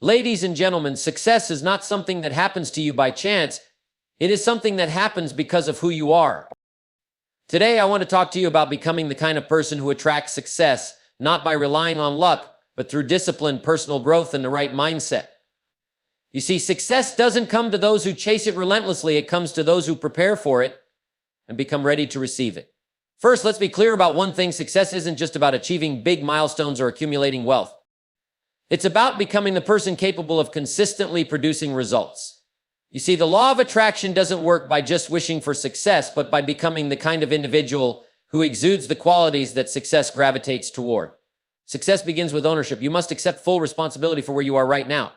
Ladies and gentlemen, success is not something that happens to you by chance. It is something that happens because of who you are. Today, I want to talk to you about becoming the kind of person who attracts success, not by relying on luck, but through discipline, personal growth, and the right mindset. You see, success doesn't come to those who chase it relentlessly. It comes to those who prepare for it and become ready to receive it. First, let's be clear about one thing. Success isn't just about achieving big milestones or accumulating wealth. It's about becoming the person capable of consistently producing results. You see, the law of attraction doesn't work by just wishing for success, but by becoming the kind of individual who exudes the qualities that success gravitates toward. Success begins with ownership. You must accept full responsibility for where you are right now.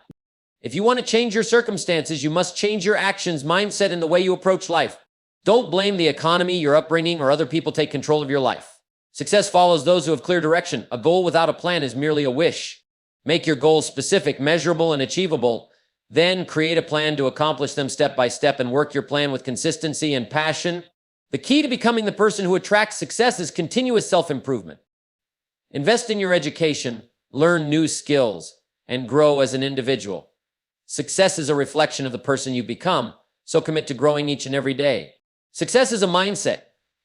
If you want to change your circumstances, you must change your actions, mindset, and the way you approach life. Don't blame the economy, your upbringing, or other people. Take control of your life. Success follows those who have clear direction. A goal without a plan is merely a wish. Make your goals specific, measurable, and achievable. Then create a plan to accomplish them step by step and work your plan with consistency and passion. The key to becoming the person who attracts success is continuous self-improvement. Invest in your education, learn new skills, and grow as an individual. Success is a reflection of the person you become, so commit to growing each and every day. Success is a mindset.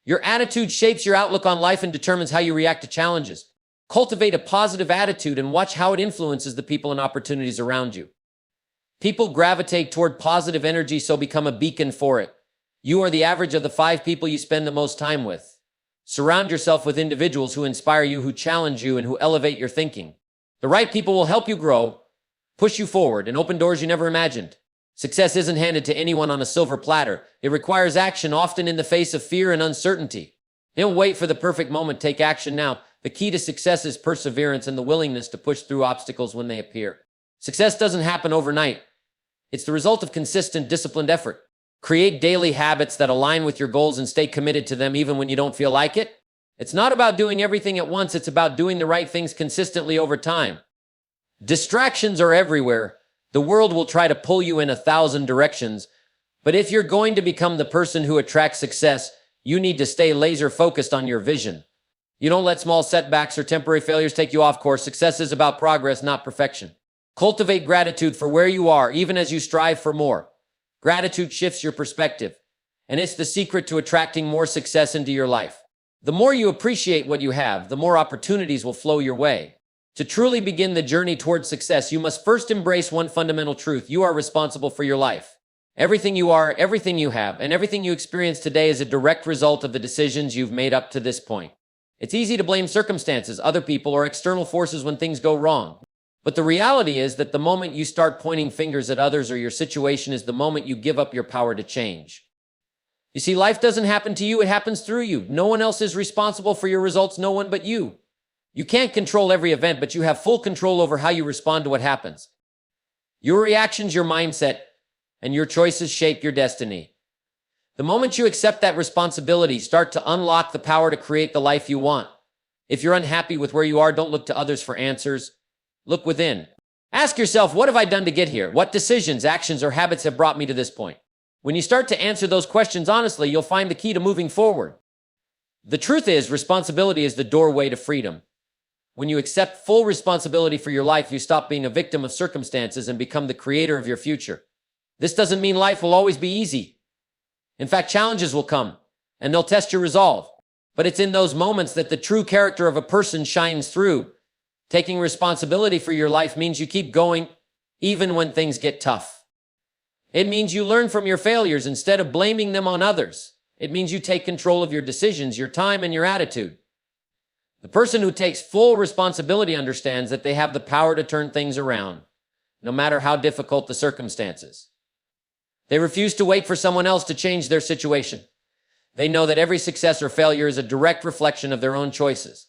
Your attitude shapes your outlook on life and determines how you react to challenges. Cultivate a positive attitude and watch how it influences the people and opportunities around you. People gravitate toward positive energy, so become a beacon for it. You are the average of the 5 people you spend the most time with. Surround yourself with individuals who inspire you, who challenge you, and who elevate your thinking. The right people will help you grow, push you forward, and open doors you never imagined. Success isn't handed to anyone on a silver platter. It requires action, often in the face of fear and uncertainty. Don't wait for the perfect moment. Take action now. The key to success is perseverance and the willingness to push through obstacles when they appear. Success doesn't happen overnight. It's the result of consistent, disciplined effort. Create daily habits that align with your goals and stay committed to them even when you don't feel like it. It's not about doing everything at once. It's about doing the right things consistently over time. Distractions are everywhere. The world will try to pull you in 1,000 directions. But if you're going to become the person who attracts success, you need to stay laser focused on your vision. You don't let small setbacks or temporary failures take you off course. Success is about progress, not perfection. Cultivate gratitude for where you are, even as you strive for more. Gratitude shifts your perspective, and it's the secret to attracting more success into your life. The more you appreciate what you have, the more opportunities will flow your way. To truly begin the journey towards success, you must first embrace one fundamental truth. You are responsible for your life. Everything you are, everything you have, and everything you experience today is a direct result of the decisions you've made up to this point. It's easy to blame circumstances, other people, or external forces when things go wrong. But the reality is that the moment you start pointing fingers at others or your situation is the moment you give up your power to change. You see, life doesn't happen to you, it happens through you. No one else is responsible for your results, no one but you. You can't control every event, but you have full control over how you respond to what happens. Your reactions, your mindset, and your choices shape your destiny. The moment you accept that responsibility, start to unlock the power to create the life you want. If you're unhappy with where you are, don't look to others for answers. Look within. Ask yourself, what have I done to get here? What decisions, actions, or habits have brought me to this point? When you start to answer those questions honestly, you'll find the key to moving forward. The truth is, responsibility is the doorway to freedom. When you accept full responsibility for your life, you stop being a victim of circumstances and become the creator of your future. This doesn't mean life will always be easy. In fact, challenges will come, and they'll test your resolve. But it's in those moments that the true character of a person shines through. Taking responsibility for your life means you keep going, even when things get tough. It means you learn from your failures instead of blaming them on others. It means you take control of your decisions, your time, and your attitude. The person who takes full responsibility understands that they have the power to turn things around, no matter how difficult the circumstances. They refuse to wait for someone else to change their situation. They know that every success or failure is a direct reflection of their own choices.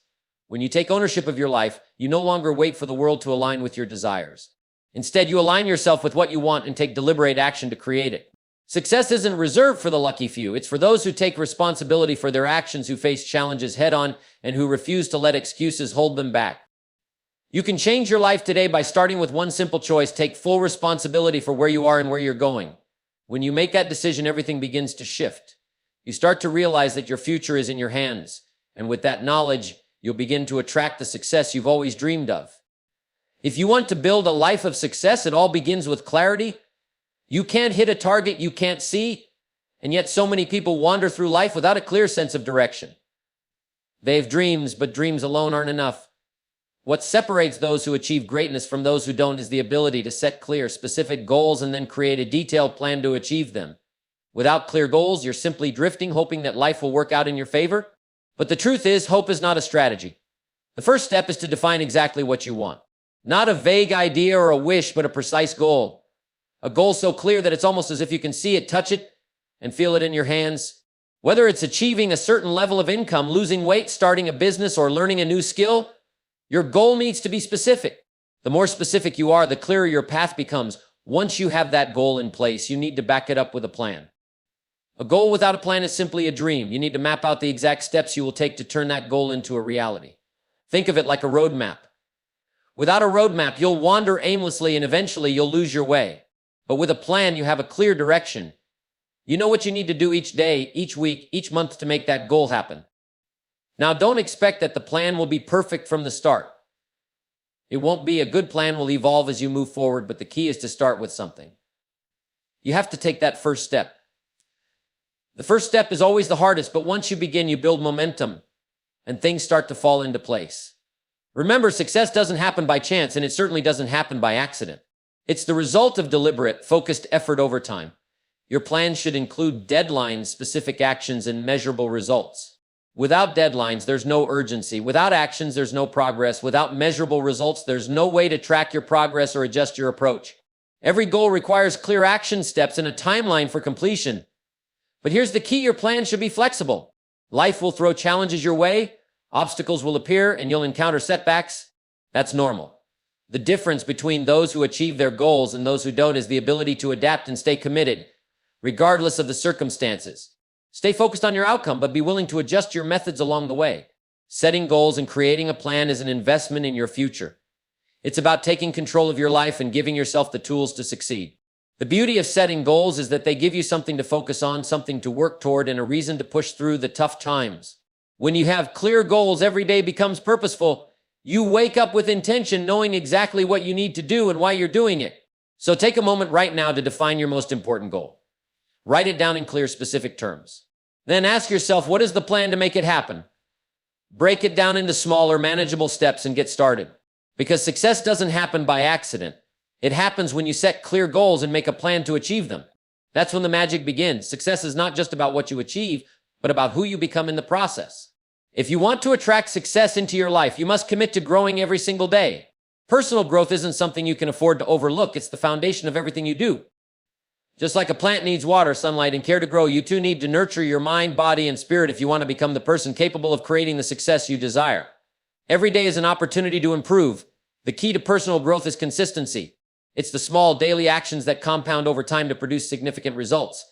When you take ownership of your life, you no longer wait for the world to align with your desires. Instead, you align yourself with what you want and take deliberate action to create it. Success isn't reserved for the lucky few. It's for those who take responsibility for their actions, who face challenges head-on, and who refuse to let excuses hold them back. You can change your life today by starting with one simple choice. Take full responsibility for where you are and where you're going. When you make that decision, everything begins to shift. You start to realize that your future is in your hands, and with that knowledge, you'll begin to attract the success you've always dreamed of. If you want to build a life of success, it all begins with clarity. You can't hit a target you can't see, and yet so many people wander through life without a clear sense of direction. They have dreams, but dreams alone aren't enough. What separates those who achieve greatness from those who don't is the ability to set clear, specific goals and then create a detailed plan to achieve them. Without clear goals, you're simply drifting, hoping that life will work out in your favor. But the truth is, hope is not a strategy. The first step is to define exactly what you want. Not a vague idea or a wish, but a precise goal. A goal so clear that it's almost as if you can see it, touch it, and feel it in your hands. Whether it's achieving a certain level of income, losing weight, starting a business, or learning a new skill, your goal needs to be specific. The more specific you are, the clearer your path becomes. Once you have that goal in place, you need to back it up with a plan. A goal without a plan is simply a dream. You need to map out the exact steps you will take to turn that goal into a reality. Think of it like a roadmap. Without a roadmap, you'll wander aimlessly and eventually you'll lose your way. But with a plan, you have a clear direction. You know what you need to do each day, each week, each month to make that goal happen. Now, don't expect that the plan will be perfect from the start. It won't be. A good plan will evolve as you move forward, but the key is to start with something. You have to take that first step. The first step is always the hardest, but once you begin, you build momentum and things start to fall into place. Remember, success doesn't happen by chance, and it certainly doesn't happen by accident. It's the result of deliberate, focused effort over time. Your plan should include deadlines, specific actions, and measurable results. Without deadlines, there's no urgency. Without actions, there's no progress. Without measurable results, there's no way to track your progress or adjust your approach. Every goal requires clear action steps and a timeline for completion. But here's the key: your plan should be flexible. Life will throw challenges your way, obstacles will appear, and you'll encounter setbacks. That's normal. The difference between those who achieve their goals and those who don't is the ability to adapt and stay committed, regardless of the circumstances. Stay focused on your outcome, but be willing to adjust your methods along the way. Setting goals and creating a plan is an investment in your future. It's about taking control of your life and giving yourself the tools to succeed. The beauty of setting goals is that they give you something to focus on, something to work toward, and a reason to push through the tough times. When you have clear goals, every day becomes purposeful. You wake up with intention, knowing exactly what you need to do and why you're doing it. So take a moment right now to define your most important goal. Write it down in clear, specific terms. Then ask yourself, what is the plan to make it happen? Break it down into smaller, manageable steps and get started. Because success doesn't happen by accident. It happens when you set clear goals and make a plan to achieve them. That's when the magic begins. Success is not just about what you achieve, but about who you become in the process. If you want to attract success into your life, you must commit to growing every single day. Personal growth isn't something you can afford to overlook. It's the foundation of everything you do. Just like a plant needs water, sunlight, and care to grow, you too need to nurture your mind, body, and spirit if you want to become the person capable of creating the success you desire. Every day is an opportunity to improve. The key to personal growth is consistency. It's the small daily actions that compound over time to produce significant results.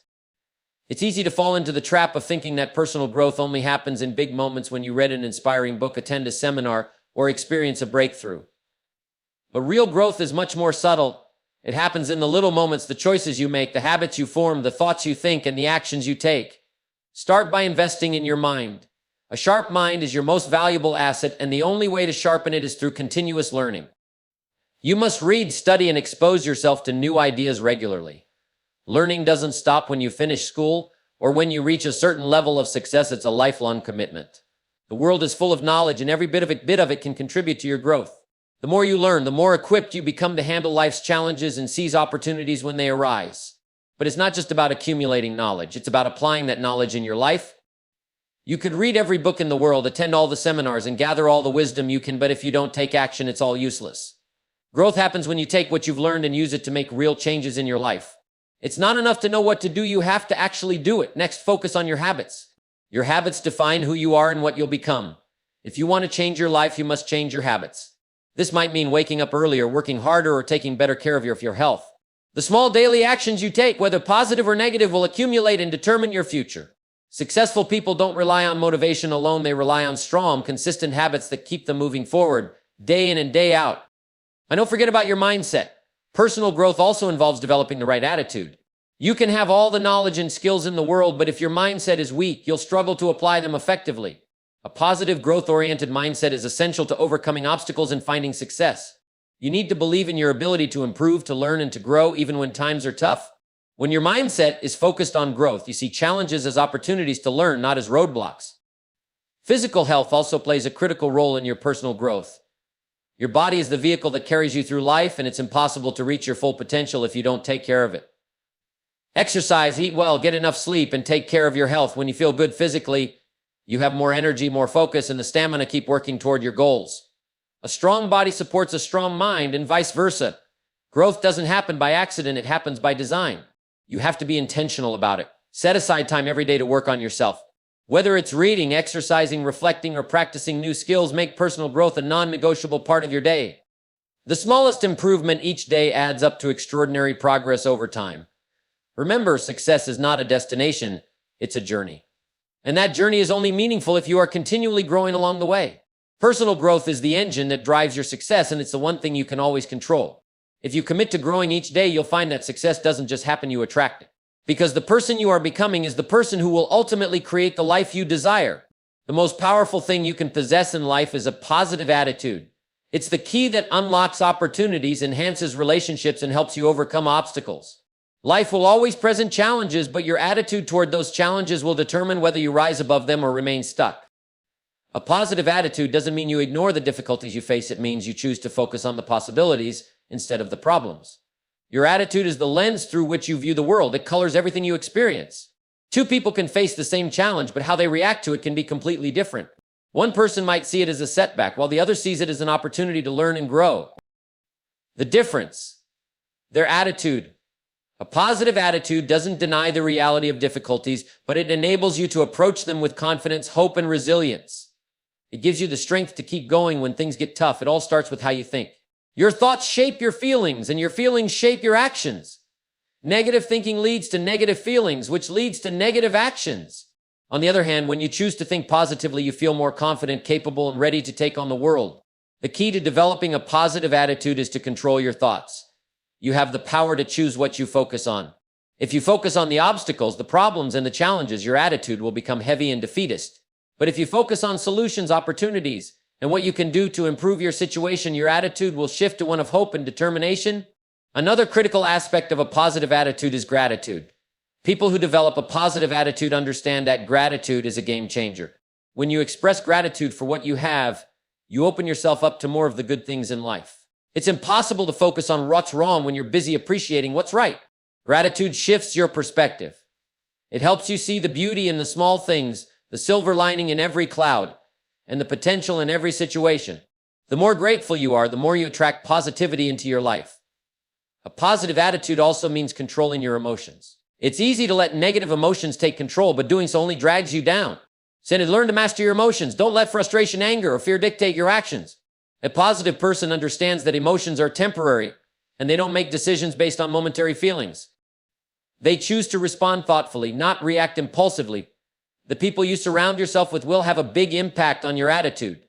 It's easy to fall into the trap of thinking that personal growth only happens in big moments when you read an inspiring book, attend a seminar, or experience a breakthrough. But real growth is much more subtle. It happens in the little moments, the choices you make, the habits you form, the thoughts you think, and the actions you take. Start by investing in your mind. A sharp mind is your most valuable asset, and the only way to sharpen it is through continuous learning. You must read, study, and expose yourself to new ideas regularly. Learning doesn't stop when you finish school or when you reach a certain level of success. It's a lifelong commitment. The world is full of knowledge, and every bit of it can contribute to your growth. The more you learn, the more equipped you become to handle life's challenges and seize opportunities when they arise. But it's not just about accumulating knowledge. It's about applying that knowledge in your life. You could read every book in the world, attend all the seminars, and gather all the wisdom you can, but if you don't take action, it's all useless. Growth happens when you take what you've learned and use it to make real changes in your life. It's not enough to know what to do. You have to actually do it. Next, focus on your habits. Your habits define who you are and what you'll become. If you want to change your life, you must change your habits. This might mean waking up earlier, working harder, or taking better care of your health. The small daily actions you take, whether positive or negative, will accumulate and determine your future. Successful people don't rely on motivation alone. They rely on strong, consistent habits that keep them moving forward, day in and day out. And don't forget about your mindset. Personal growth also involves developing the right attitude. You can have all the knowledge and skills in the world, but if your mindset is weak, you'll struggle to apply them effectively. A positive, growth-oriented mindset is essential to overcoming obstacles and finding success. You need to believe in your ability to improve, to learn, and to grow even when times are tough. When your mindset is focused on growth, you see challenges as opportunities to learn, not as roadblocks. Physical health also plays a critical role in your personal growth. Your body is the vehicle that carries you through life, and it's impossible to reach your full potential if you don't take care of it. Exercise, eat well, get enough sleep, and take care of your health. When you feel good physically, you have more energy, more focus, and the stamina to keep working toward your goals. A strong body supports a strong mind, and vice versa. Growth doesn't happen by accident, it happens by design. You have to be intentional about it. Set aside time every day to work on yourself. Whether it's reading, exercising, reflecting, or practicing new skills, make personal growth a non-negotiable part of your day. The smallest improvement each day adds up to extraordinary progress over time. Remember, success is not a destination, it's a journey. And that journey is only meaningful if you are continually growing along the way. Personal growth is the engine that drives your success, and it's the one thing you can always control. If you commit to growing each day, you'll find that success doesn't just happen, you attract it. Because the person you are becoming is the person who will ultimately create the life you desire. The most powerful thing you can possess in life is a positive attitude. It's the key that unlocks opportunities, enhances relationships, and helps you overcome obstacles. Life will always present challenges, but your attitude toward those challenges will determine whether you rise above them or remain stuck. A positive attitude doesn't mean you ignore the difficulties you face. It means you choose to focus on the possibilities instead of the problems. Your attitude is the lens through which you view the world. It colors everything you experience. Two people can face the same challenge, but how they react to it can be completely different. One person might see it as a setback, while the other sees it as an opportunity to learn and grow. The difference: their attitude. A positive attitude doesn't deny the reality of difficulties, but it enables you to approach them with confidence, hope, and resilience. It gives you the strength to keep going when things get tough. It all starts with how you think. Your thoughts shape your feelings, and your feelings shape your actions. Negative thinking leads to negative feelings, which leads to negative actions. On the other hand, when you choose to think positively, you feel more confident, capable, and ready to take on the world. The key to developing a positive attitude is to control your thoughts. You have the power to choose what you focus on. If you focus on the obstacles, the problems, and the challenges, your attitude will become heavy and defeatist. But if you focus on solutions, opportunities, and what you can do to improve your situation, your attitude will shift to one of hope and determination. Another critical aspect of a positive attitude is gratitude. People who develop a positive attitude understand that gratitude is a game changer. When you express gratitude for what you have, you open yourself up to more of the good things in life. It's impossible to focus on what's wrong when you're busy appreciating what's right. Gratitude shifts your perspective. It helps you see the beauty in the small things, the silver lining in every cloud, and the potential in every situation. The more grateful you are, the more you attract positivity into your life. A positive attitude also means controlling your emotions. It's easy to let negative emotions take control, but doing so only drags you down. Instead, learn to master your emotions. Don't let frustration, anger, or fear dictate your actions. A positive person understands that emotions are temporary, and they don't make decisions based on momentary feelings. They choose to respond thoughtfully, not react impulsively. The people you surround yourself with will have a big impact on your attitude.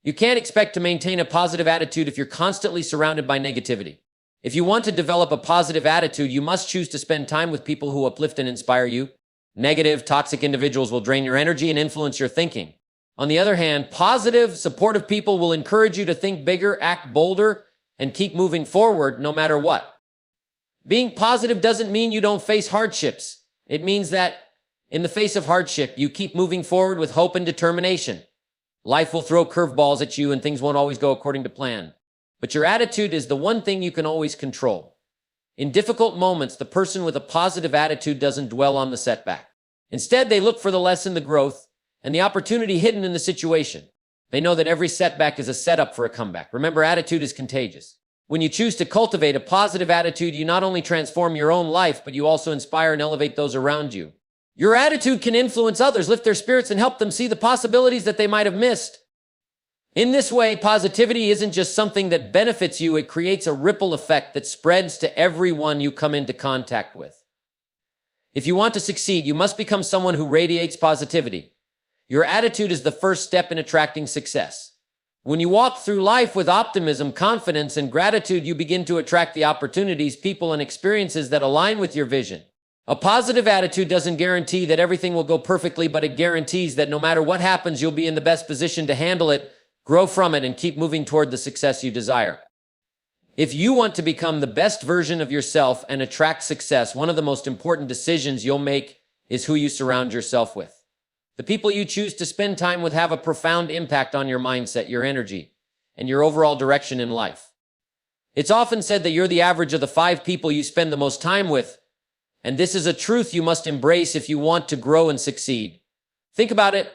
You can't expect to maintain a positive attitude if you're constantly surrounded by negativity. If you want to develop a positive attitude, you must choose to spend time with people who uplift and inspire you. Negative, toxic individuals will drain your energy and influence your thinking. On the other hand, positive, supportive people will encourage you to think bigger, act bolder, and keep moving forward no matter what. Being positive doesn't mean you don't face hardships. It means that in the face of hardship, you keep moving forward with hope and determination. Life will throw curveballs at you and things won't always go according to plan. But your attitude is the one thing you can always control. In difficult moments, the person with a positive attitude doesn't dwell on the setback. Instead, they look for the lesson, the growth, and the opportunity hidden in the situation. They know that every setback is a setup for a comeback. Remember, attitude is contagious. When you choose to cultivate a positive attitude, you not only transform your own life, but you also inspire and elevate those around you. Your attitude can influence others, lift their spirits, and help them see the possibilities that they might have missed. In this way, positivity isn't just something that benefits you, it creates a ripple effect that spreads to everyone you come into contact with. If you want to succeed, you must become someone who radiates positivity. Your attitude is the first step in attracting success. When you walk through life with optimism, confidence, and gratitude, you begin to attract the opportunities, people, and experiences that align with your vision. A positive attitude doesn't guarantee that everything will go perfectly, but it guarantees that no matter what happens, you'll be in the best position to handle it, grow from it, and keep moving toward the success you desire. If you want to become the best version of yourself and attract success, one of the most important decisions you'll make is who you surround yourself with. The people you choose to spend time with have a profound impact on your mindset, your energy, and your overall direction in life. It's often said that you're the average of the 5 people you spend the most time with, and this is a truth you must embrace if you want to grow and succeed. Think about it.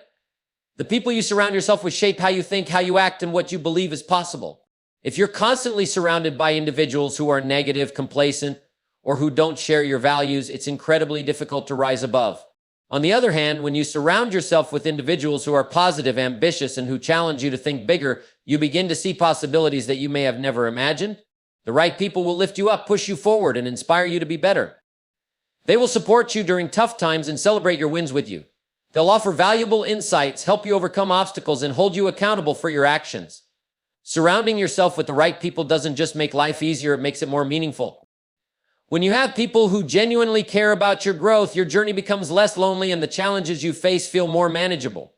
The people you surround yourself with shape how you think, how you act, and what you believe is possible. If you're constantly surrounded by individuals who are negative, complacent, or who don't share your values, it's incredibly difficult to rise above. On the other hand, when you surround yourself with individuals who are positive, ambitious, and who challenge you to think bigger, you begin to see possibilities that you may have never imagined. The right people will lift you up, push you forward, and inspire you to be better. They will support you during tough times and celebrate your wins with you. They'll offer valuable insights, help you overcome obstacles, and hold you accountable for your actions. Surrounding yourself with the right people doesn't just make life easier, it makes it more meaningful. When you have people who genuinely care about your growth, your journey becomes less lonely and the challenges you face feel more manageable.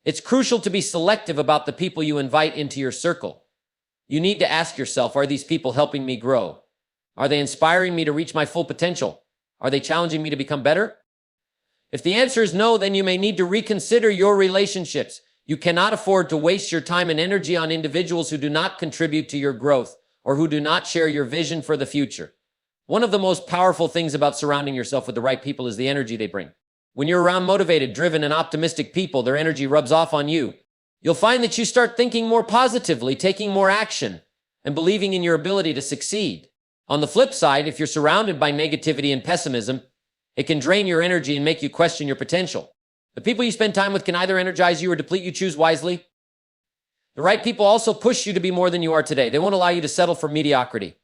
It's crucial to be selective about the people you invite into your circle. You need to ask yourself, are these people helping me grow? Are they inspiring me to reach my full potential? Are they challenging me to become better? If the answer is no, then you may need to reconsider your relationships. You cannot afford to waste your time and energy on individuals who do not contribute to your growth or who do not share your vision for the future. One of the most powerful things about surrounding yourself with the right people is the energy they bring. When you're around motivated, driven, and optimistic people, their energy rubs off on you. You'll find that you start thinking more positively, taking more action, and believing in your ability to succeed. On the flip side, if you're surrounded by negativity and pessimism, it can drain your energy and make you question your potential. The people you spend time with can either energize you or deplete you. Choose wisely. The right people also push you to be more than you are today. They won't allow you to settle for mediocrity.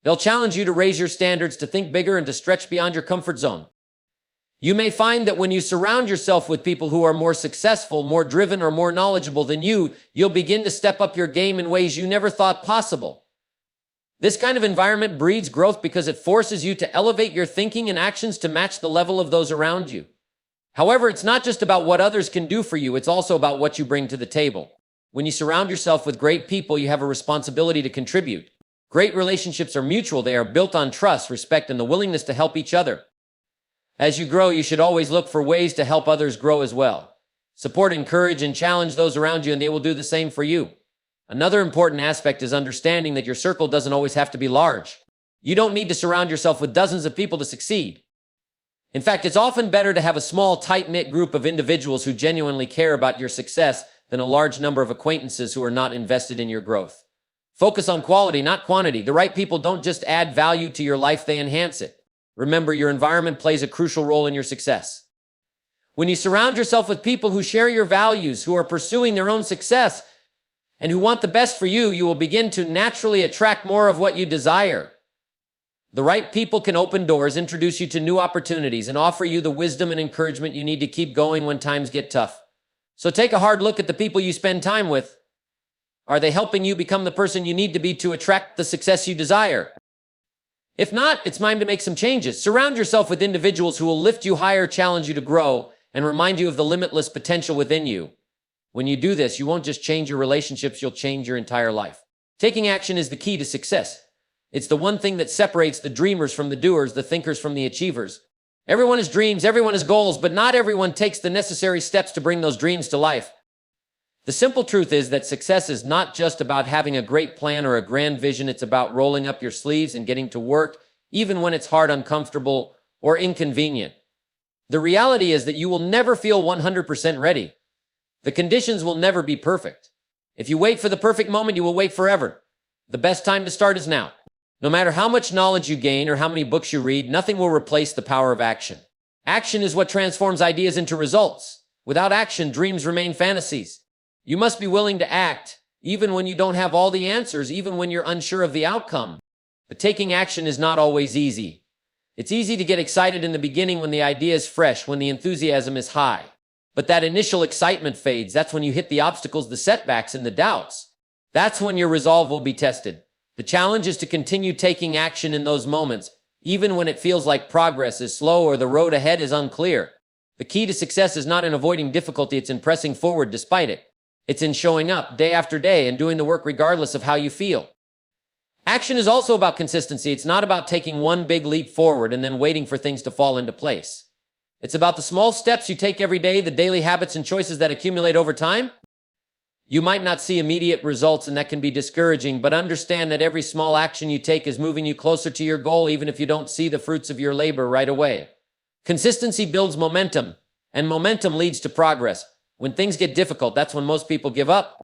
They'll challenge you to raise your standards, to think bigger, and to stretch beyond your comfort zone. You may find that when you surround yourself with people who are more successful, more driven, or more knowledgeable than you, you'll begin to step up your game in ways you never thought possible. This kind of environment breeds growth because it forces you to elevate your thinking and actions to match the level of those around you. However, it's not just about what others can do for you, it's also about what you bring to the table. When you surround yourself with great people, you have a responsibility to contribute. Great relationships are mutual. They are built on trust, respect, and the willingness to help each other. As you grow, you should always look for ways to help others grow as well. Support, encourage, and challenge those around you, and they will do the same for you. Another important aspect is understanding that your circle doesn't always have to be large. You don't need to surround yourself with dozens of people to succeed. In fact, it's often better to have a small, tight-knit group of individuals who genuinely care about your success than a large number of acquaintances who are not invested in your growth. Focus on quality, not quantity. The right people don't just add value to your life, they enhance it. Remember, your environment plays a crucial role in your success. When you surround yourself with people who share your values, who are pursuing their own success, and who want the best for you, you will begin to naturally attract more of what you desire. The right people can open doors, introduce you to new opportunities, and offer you the wisdom and encouragement you need to keep going when times get tough. So take a hard look at the people you spend time with. Are they helping you become the person you need to be to attract the success you desire? If not, it's time to make some changes. Surround yourself with individuals who will lift you higher, challenge you to grow, and remind you of the limitless potential within you. When you do this, you won't just change your relationships, you'll change your entire life. Taking action is the key to success. It's the one thing that separates the dreamers from the doers, the thinkers from the achievers. Everyone has dreams, everyone has goals, but not everyone takes the necessary steps to bring those dreams to life. The simple truth is that success is not just about having a great plan or a grand vision. It's about rolling up your sleeves and getting to work, even when it's hard, uncomfortable, or inconvenient. The reality is that you will never feel 100% ready. The conditions will never be perfect. If you wait for the perfect moment, you will wait forever. The best time to start is now. No matter how much knowledge you gain or how many books you read, nothing will replace the power of action. Action is what transforms ideas into results. Without action, dreams remain fantasies. You must be willing to act, even when you don't have all the answers, even when you're unsure of the outcome. But taking action is not always easy. It's easy to get excited in the beginning when the idea is fresh, when the enthusiasm is high. But that initial excitement fades. That's when you hit the obstacles, the setbacks, and the doubts. That's when your resolve will be tested. The challenge is to continue taking action in those moments, even when it feels like progress is slow or the road ahead is unclear. The key to success is not in avoiding difficulty, it's in pressing forward despite it. It's in showing up day after day and doing the work regardless of how you feel. Action is also about consistency. It's not about taking one big leap forward and then waiting for things to fall into place. It's about the small steps you take every day, the daily habits and choices that accumulate over time. You might not see immediate results, and that can be discouraging, but understand that every small action you take is moving you closer to your goal, even if you don't see the fruits of your labor right away. Consistency builds momentum, and momentum leads to progress. When things get difficult, that's when most people give up.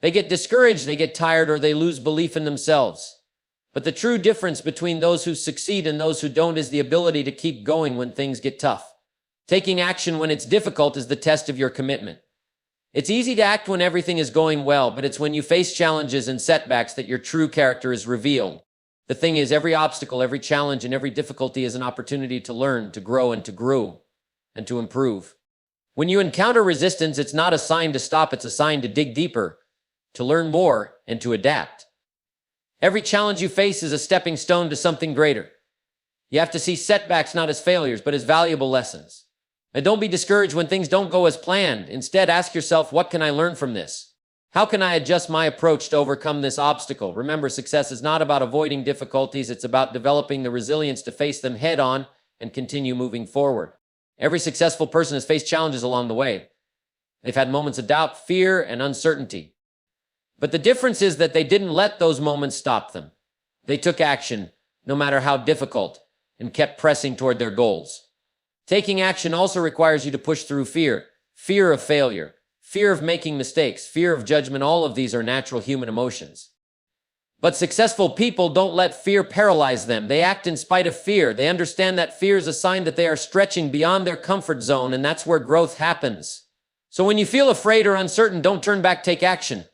They get discouraged, they get tired, or they lose belief in themselves. But the true difference between those who succeed and those who don't is the ability to keep going when things get tough. Taking action when it's difficult is the test of your commitment. It's easy to act when everything is going well, but it's when you face challenges and setbacks that your true character is revealed. The thing is, every obstacle, every challenge, and every difficulty is an opportunity to learn, to grow, and to improve. When you encounter resistance, it's not a sign to stop, it's a sign to dig deeper, to learn more, and to adapt. Every challenge you face is a stepping stone to something greater. You have to see setbacks not as failures, but as valuable lessons. And don't be discouraged when things don't go as planned. Instead, ask yourself, what can I learn from this? How can I adjust my approach to overcome this obstacle? Remember, success is not about avoiding difficulties. It's about developing the resilience to face them head on and continue moving forward. Every successful person has faced challenges along the way. They've had moments of doubt, fear, and uncertainty. But the difference is that they didn't let those moments stop them. They took action, no matter how difficult, and kept pressing toward their goals. Taking action also requires you to push through fear. Fear of failure, fear of making mistakes, fear of judgment. All of these are natural human emotions. But successful people don't let fear paralyze them. They act in spite of fear. They understand that fear is a sign that they are stretching beyond their comfort zone, and that's where growth happens. So when you feel afraid or uncertain, don't turn back, take action.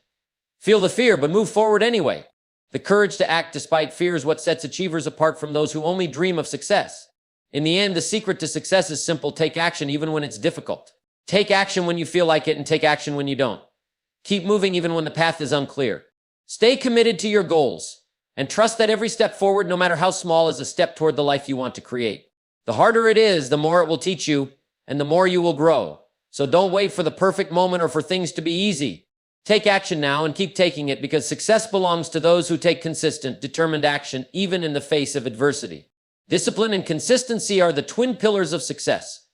Feel the fear, but move forward anyway. The courage to act despite fear is what sets achievers apart from those who only dream of success. In the end, the secret to success is simple. Take action even when it's difficult. Take action when you feel like it, and take action when you don't. Keep moving even when the path is unclear. Stay committed to your goals, and trust that every step forward, no matter how small, is a step toward the life you want to create. The harder it is, the more it will teach you, and the more you will grow. So don't wait for the perfect moment or for things to be easy. Take action now and keep taking it, because success belongs to those who take consistent, determined action even in the face of adversity. Discipline and consistency are the twin pillars of success.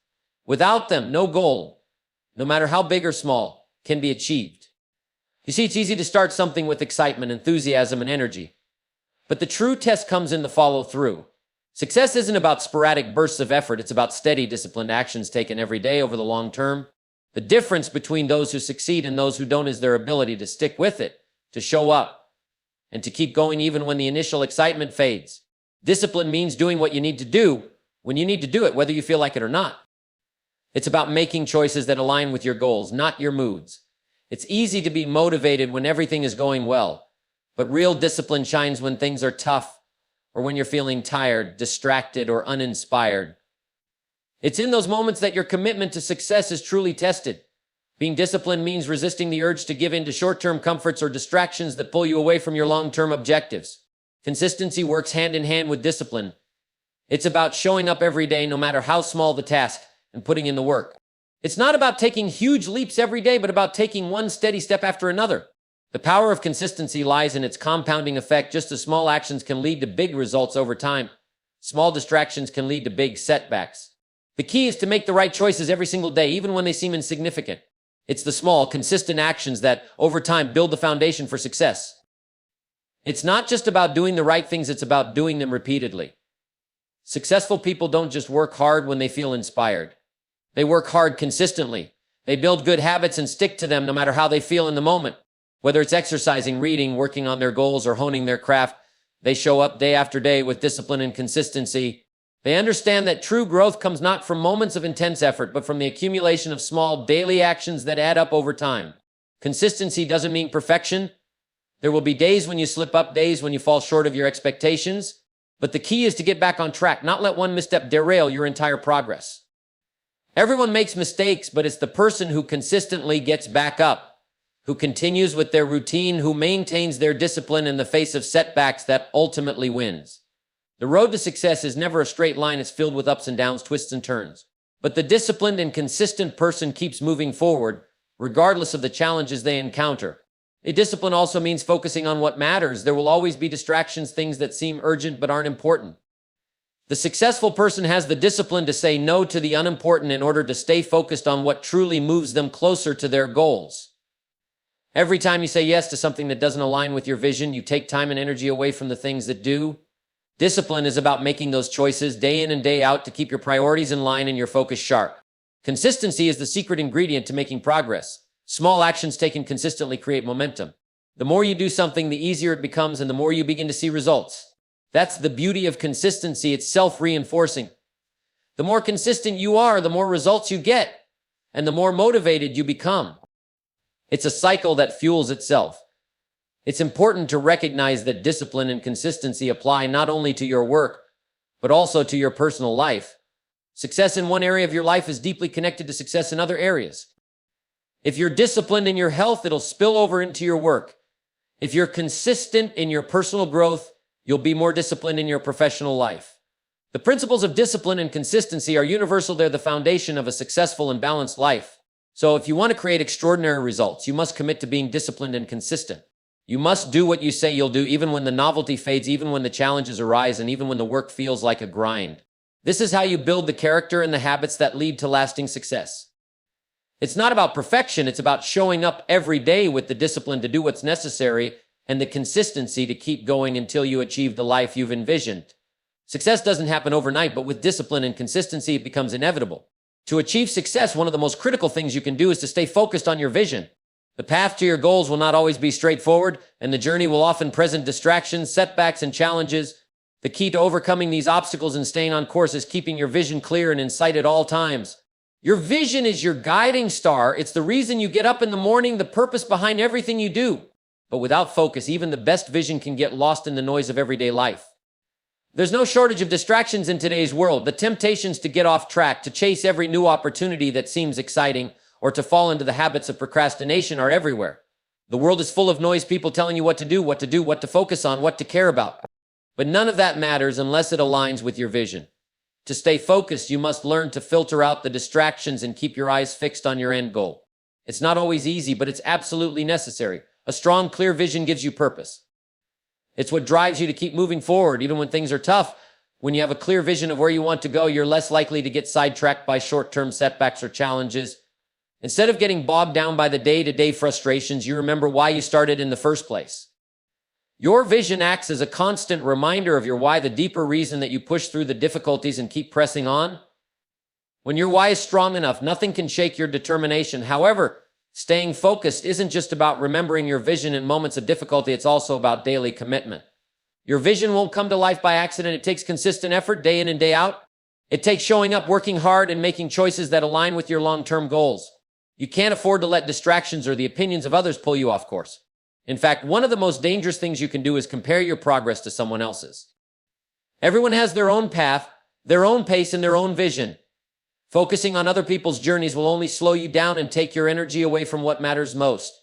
Without them, no goal, no matter how big or small, can be achieved. You see, it's easy to start something with excitement, enthusiasm, and energy. But the true test comes in the follow-through. Success isn't about sporadic bursts of effort. It's about steady, disciplined actions taken every day over the long term. The difference between those who succeed and those who don't is their ability to stick with it, to show up, and to keep going even when the initial excitement fades. Discipline means doing what you need to do when you need to do it, whether you feel like it or not. It's about making choices that align with your goals, not your moods. It's easy to be motivated when everything is going well, but real discipline shines when things are tough, or when you're feeling tired, distracted, or uninspired. It's in those moments that your commitment to success is truly tested. Being disciplined means resisting the urge to give in to short-term comforts or distractions that pull you away from your long-term objectives. Consistency works hand in hand with discipline. It's about showing up every day, no matter how small the task, and putting in the work. It's not about taking huge leaps every day, but about taking one steady step after another. The power of consistency lies in its compounding effect. Just as small actions can lead to big results over time, small distractions can lead to big setbacks. The key is to make the right choices every single day, even when they seem insignificant. It's the small, consistent actions that, over time, build the foundation for success. It's not just about doing the right things, it's about doing them repeatedly. Successful people don't just work hard when they feel inspired. They work hard consistently. They build good habits and stick to them no matter how they feel in the moment. Whether it's exercising, reading, working on their goals, or honing their craft, they show up day after day with discipline and consistency. They understand that true growth comes not from moments of intense effort, but from the accumulation of small daily actions that add up over time. Consistency doesn't mean perfection. There will be days when you slip up, days when you fall short of your expectations. But the key is to get back on track, not let one misstep derail your entire progress. Everyone makes mistakes, but it's the person who consistently gets back up, who continues with their routine, who maintains their discipline in the face of setbacks, that ultimately wins. The road to success is never a straight line. It's filled with ups and downs, twists and turns. But the disciplined and consistent person keeps moving forward, regardless of the challenges they encounter. Discipline also means focusing on what matters. There will always be distractions, things that seem urgent but aren't important. The successful person has the discipline to say no to the unimportant in order to stay focused on what truly moves them closer to their goals. Every time you say yes to something that doesn't align with your vision, you take time and energy away from the things that do. Discipline is about making those choices day in and day out to keep your priorities in line and your focus sharp. Consistency is the secret ingredient to making progress. Small actions taken consistently create momentum. The more you do something, the easier it becomes and the more you begin to see results. That's the beauty of consistency. It's self-reinforcing. The more consistent you are, the more results you get, and the more motivated you become. It's a cycle that fuels itself. It's important to recognize that discipline and consistency apply not only to your work, but also to your personal life. Success in one area of your life is deeply connected to success in other areas. If you're disciplined in your health, it'll spill over into your work. If you're consistent in your personal growth, you'll be more disciplined in your professional life. The principles of discipline and consistency are universal. They're the foundation of a successful and balanced life. So if you want to create extraordinary results, you must commit to being disciplined and consistent. You must do what you say you'll do, even when the novelty fades, even when the challenges arise, and even when the work feels like a grind. This is how you build the character and the habits that lead to lasting success. It's not about perfection. It's about showing up every day with the discipline to do what's necessary and the consistency to keep going until you achieve the life you've envisioned. Success doesn't happen overnight, but with discipline and consistency, it becomes inevitable. To achieve success, one of the most critical things you can do is to stay focused on your vision. The path to your goals will not always be straightforward, and the journey will often present distractions, setbacks, and challenges. The key to overcoming these obstacles and staying on course is keeping your vision clear and in sight at all times. Your vision is your guiding star. It's the reason you get up in the morning, the purpose behind everything you do. But without focus, even the best vision can get lost in the noise of everyday life. There's no shortage of distractions in today's world. The temptations to get off track, to chase every new opportunity that seems exciting, or to fall into the habits of procrastination are everywhere. The world is full of noise, people telling you what to do, what to focus on, what to care about. But none of that matters unless it aligns with your vision. To stay focused, you must learn to filter out the distractions and keep your eyes fixed on your end goal. It's not always easy, but it's absolutely necessary. A strong, clear vision gives you purpose. It's what drives you to keep moving forward, even when things are tough. When you have a clear vision of where you want to go, you're less likely to get sidetracked by short-term setbacks or challenges. Instead of getting bogged down by the day-to-day frustrations, you remember why you started in the first place. Your vision acts as a constant reminder of your why, the deeper reason that you push through the difficulties and keep pressing on. When your why is strong enough, nothing can shake your determination. However, staying focused isn't just about remembering your vision in moments of difficulty, it's also about daily commitment. Your vision won't come to life by accident. It takes consistent effort day in and day out. It takes showing up, working hard, and making choices that align with your long-term goals. You can't afford to let distractions or the opinions of others pull you off course. In fact, one of the most dangerous things you can do is compare your progress to someone else's. Everyone has their own path, their own pace, and their own vision. Focusing on other people's journeys will only slow you down and take your energy away from what matters most.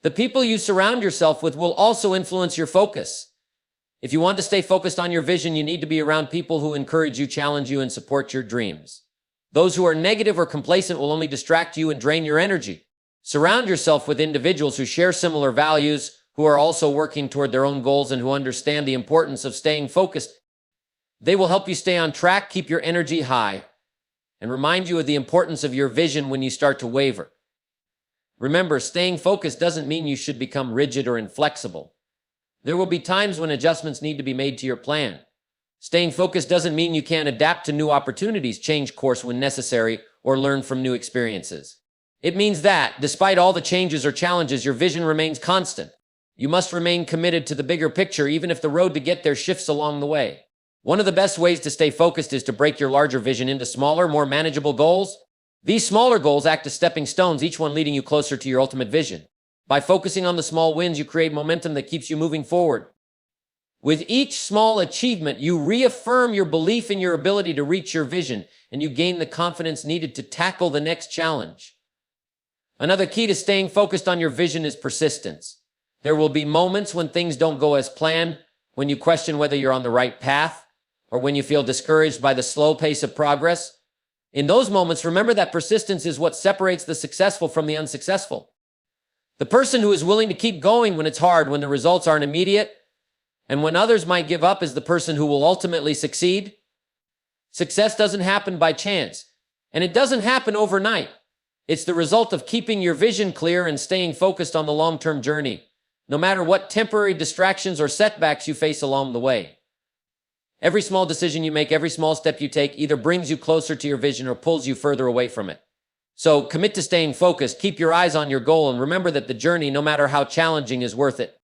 The people you surround yourself with will also influence your focus. If you want to stay focused on your vision, you need to be around people who encourage you, challenge you, and support your dreams. Those who are negative or complacent will only distract you and drain your energy. Surround yourself with individuals who share similar values, who are also working toward their own goals, and who understand the importance of staying focused. They will help you stay on track, keep your energy high, and remind you of the importance of your vision when you start to waver. Remember, staying focused doesn't mean you should become rigid or inflexible. There will be times when adjustments need to be made to your plan. Staying focused doesn't mean you can't adapt to new opportunities, change course when necessary, or learn from new experiences. It means that, despite all the changes or challenges, your vision remains constant. You must remain committed to the bigger picture, even if the road to get there shifts along the way. One of the best ways to stay focused is to break your larger vision into smaller, more manageable goals. These smaller goals act as stepping stones, each one leading you closer to your ultimate vision. By focusing on the small wins, you create momentum that keeps you moving forward. With each small achievement, you reaffirm your belief in your ability to reach your vision, and you gain the confidence needed to tackle the next challenge. Another key to staying focused on your vision is persistence. There will be moments when things don't go as planned, when you question whether you're on the right path, or when you feel discouraged by the slow pace of progress. In those moments, remember that persistence is what separates the successful from the unsuccessful. The person who is willing to keep going when it's hard, when the results aren't immediate, and when others might give up is the person who will ultimately succeed. Success doesn't happen by chance, and it doesn't happen overnight. It's the result of keeping your vision clear and staying focused on the long-term journey, no matter what temporary distractions or setbacks you face along the way. Every small decision you make, every small step you take either brings you closer to your vision or pulls you further away from it. So commit to staying focused, keep your eyes on your goal, and remember that the journey, no matter how challenging, is worth it.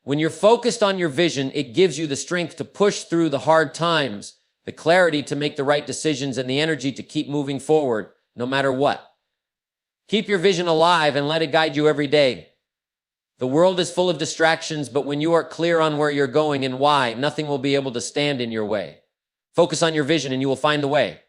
When you're focused on your vision, it gives you the strength to push through the hard times, the clarity to make the right decisions, and the energy to keep moving forward, no matter what. Keep your vision alive and let it guide you every day. The world is full of distractions, but when you are clear on where you're going and why, nothing will be able to stand in your way. Focus on your vision and you will find the way.